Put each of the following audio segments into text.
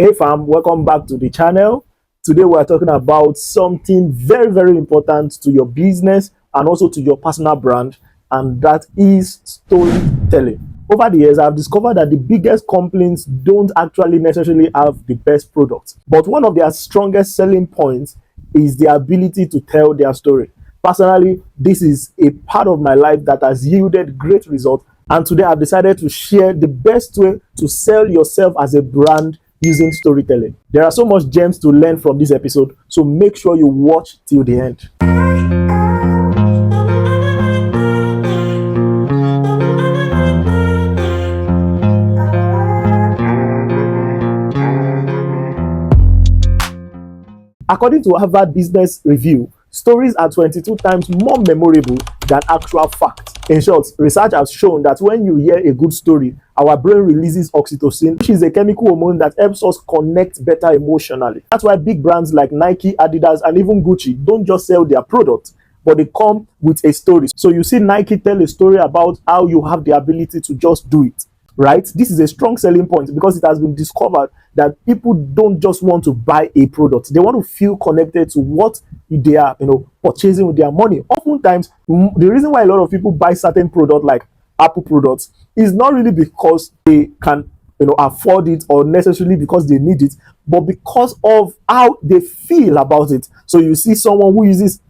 Hey fam, welcome back to the channel. Today we are talking about something very, very important to your business and also to your personal brand, and that is storytelling. Over the years, I've discovered that the biggest complaints don't actually necessarily have the best products, but one of their strongest selling points is the ability to tell their story. Personally, this is a part of my life that has yielded great results, and today I've decided to share the best way to sell yourself as a brand using storytelling. There are so much gems to learn from this episode, so make sure you watch till the end. According to Harvard Business Review, stories are 22 times more memorable than actual facts. In short, research has shown that when you hear a good story, our brain releases oxytocin, which is a chemical hormone that helps us connect better emotionally. That's why big brands like Nike, Adidas, and even Gucci don't just sell their products, but they come with a story. So you see Nike tell a story about how you have the ability to just do it. Right? This is a strong selling point because it has been discovered that people don't just want to buy a product. They want to feel connected to what they are, purchasing with their money. Oftentimes, the reason why a lot of people buy certain products like Apple products is not really because they can, afford it or necessarily because they need it, but because of how they feel about it. So you see someone who uses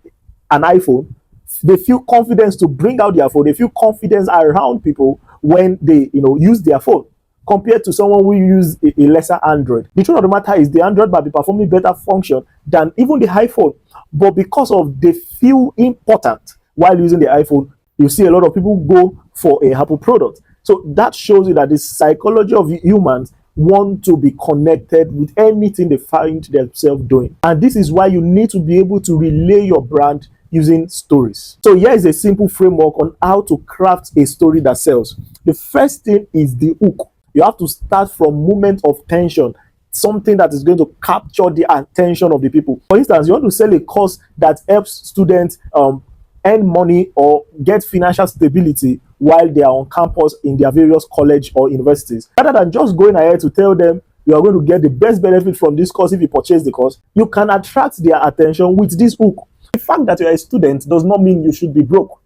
an iPhone, they feel confidence to bring out their phone. They feel confidence around people when they use their phone compared to someone who use a lesser Android. The truth of the matter is the Android might be performing better function than even the iPhone, but because of they feel important while using the iPhone, you see a lot of people go for a Apple product. So that shows you that the psychology of humans want to be connected with anything they find themselves doing. And this is why you need to be able to relay your brand using stories. So here is a simple framework on how to craft a story that sells. The first thing is the hook. You have to start from moment of tension, something that is going to capture the attention of the people. For instance, you want to sell a course that helps students earn money or get financial stability while they are on campus in their various college or universities. Rather than just going ahead to tell them you are going to get the best benefit from this course if you purchase the course, you can attract their attention with this hook. The fact that you're a student does not mean you should be broke.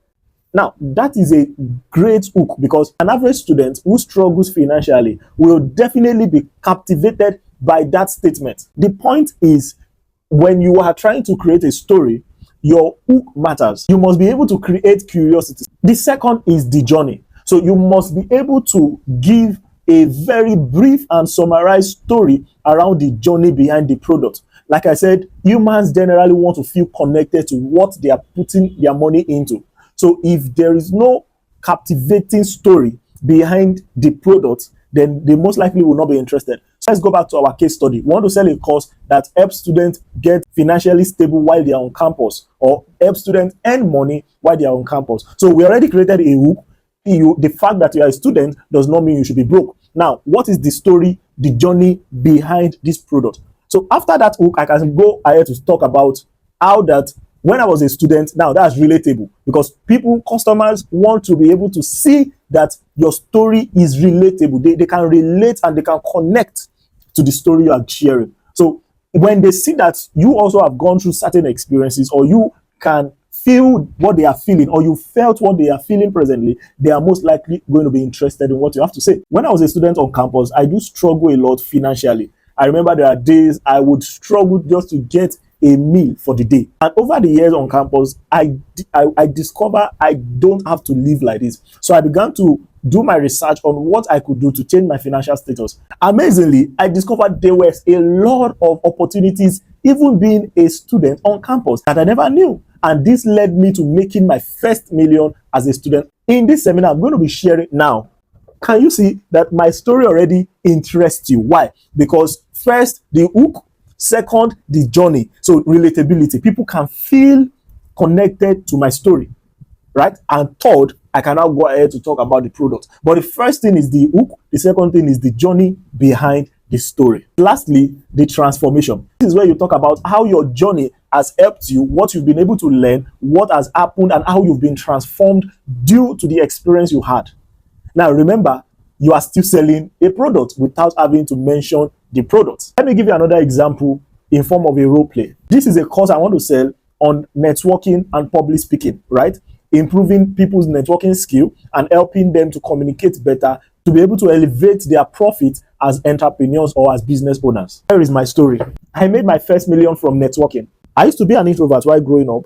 Now, that is a great hook because an average student who struggles financially will definitely be captivated by that statement. The point is, when you are trying to create a story, your hook matters. You must be able to create curiosity. The second is the journey. So you must be able to give a very brief and summarized story around the journey behind the product. Like I said, humans generally want to feel connected to what they are putting their money into. So if there is no captivating story behind the product, then they most likely will not be interested. So let's go back to our case study. We want to sell a course that helps students get financially stable while they are on campus, or help students earn money while they are on campus. So we already created a hook. The fact that you are a student does not mean you should be broke. Now, what is the story, the journey behind this product? So after that hook, I can go ahead to talk about how that when I was a student, now that's relatable because customers want to be able to see that your story is relatable. They can relate and they can connect to the story you are sharing. So when they see that you also have gone through certain experiences, or you can feel what they are feeling, or you felt what they are feeling presently, they are most likely going to be interested in what you have to say. When I was a student on campus, I do struggle a lot financially. I remember there are days I would struggle just to get a meal for the day. And over the years on campus, I discovered I don't have to live like this. So I began to do my research on what I could do to change my financial status. Amazingly, I discovered there was a lot of opportunities, even being a student on campus, that I never knew. And this led me to making my first million as a student. In this seminar, I'm going to be sharing now. Can you see that my story already interests you? Why? Because first, the hook. Second, the journey. So relatability. People can feel connected to my story, right? And third, I can now go ahead to talk about the product. But the first thing is the hook. The second thing is the journey behind the story. Lastly, the transformation. This is where you talk about how your journey has helped you, what you've been able to learn, what has happened, and how you've been transformed due to the experience you had. Now, remember, you are still selling a product without having to mention the product. Let me give you another example in form of a role play. This is a course I want to sell on networking and public speaking, right? Improving people's networking skill and helping them to communicate better to be able to elevate their profit as entrepreneurs or as business owners. Here is my story. I made my first million from networking. I used to be an introvert while growing up.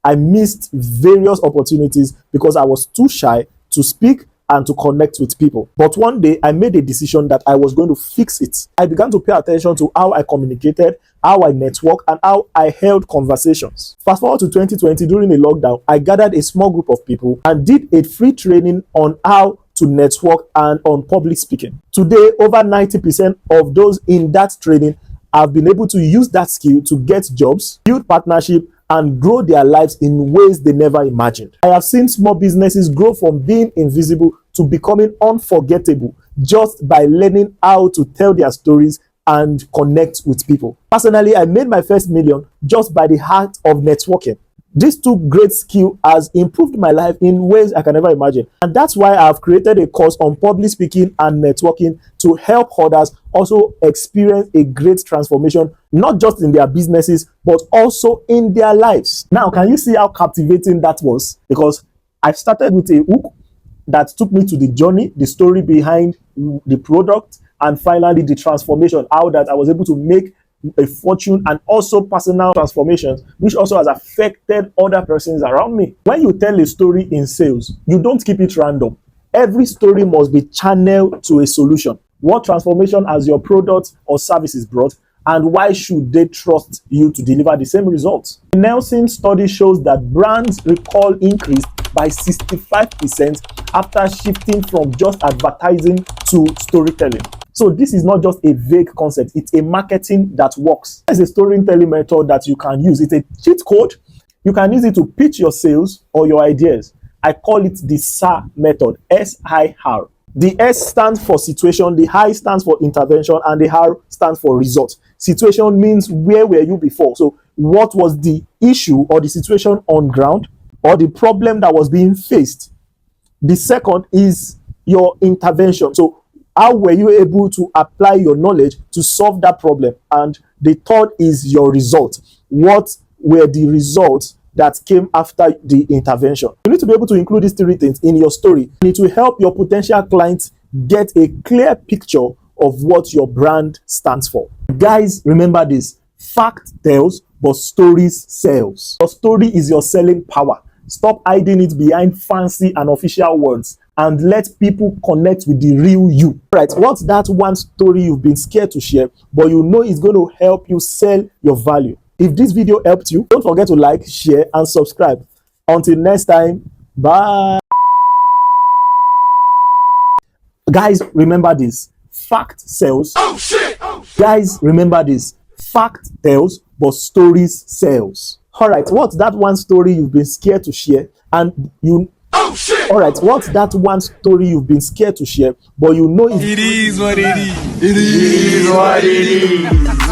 I missed various opportunities because I was too shy to speak and to connect with people. But one day I made a decision that I was going to fix it. I began to pay attention to how I communicated, how I networked, and how I held conversations. Fast forward to 2020, during a lockdown, I gathered a small group of people and did a free training on how to network and on public speaking. Today, over 90% of those in that training have been able to use that skill to get jobs, build partnership, and grow their lives in ways they never imagined. I have seen small businesses grow from being invisible to becoming unforgettable just by learning how to tell their stories and connect with people. Personally, I made my first million just by the heart of networking. This two great skill has improved my life in ways I can never imagine. And that's why I've created a course on public speaking and networking to help others also experience a great transformation, not just in their businesses, but also in their lives. Now, can you see how captivating that was? Because I started with a hook that took me to the journey, the story behind the product, and finally the transformation, how that I was able to make a fortune, and also personal transformations, which also has affected other persons around me. When you tell a story in sales, you don't keep it random. Every story must be channeled to a solution. What transformation has your product or services brought, and why should they trust you to deliver the same results? The Nielsen study shows that brands recall increased by 65% after shifting from just advertising to storytelling. So this is not just a vague concept, it's a marketing that works. It's a storytelling method that you can use. It's a cheat code. You can use it to pitch your sales or your ideas. I call it the S.I.R method, S-I-R. The S stands for situation, the I stands for intervention, and the R stands for result. Situation means where were you before? So what was the issue or the situation on ground or the problem that was being faced? The second is your intervention. So how were you able to apply your knowledge to solve that problem? And the third is your result. What were the results that came after the intervention? You need to be able to include these three things in your story. It will help your potential clients get a clear picture of what your brand stands for. Guys, remember this. Fact tells, but stories sells. Your story is your selling power. Stop hiding it behind fancy and official words and let people connect with the real you. Right? What's that one story you've been scared to share, but you know it's going to help you sell your value? If this video helped you, don't forget to like, share, and subscribe. Until next time, bye. Guys, remember this. Fact sells. Oh shit! Oh shit! Guys, remember this. Fact tells, but stories sells. Alright, what's that one story you've been scared to share and you... Oh shit! Alright, what's that one story you've been scared to share, but you know it is what it is. It is what it is.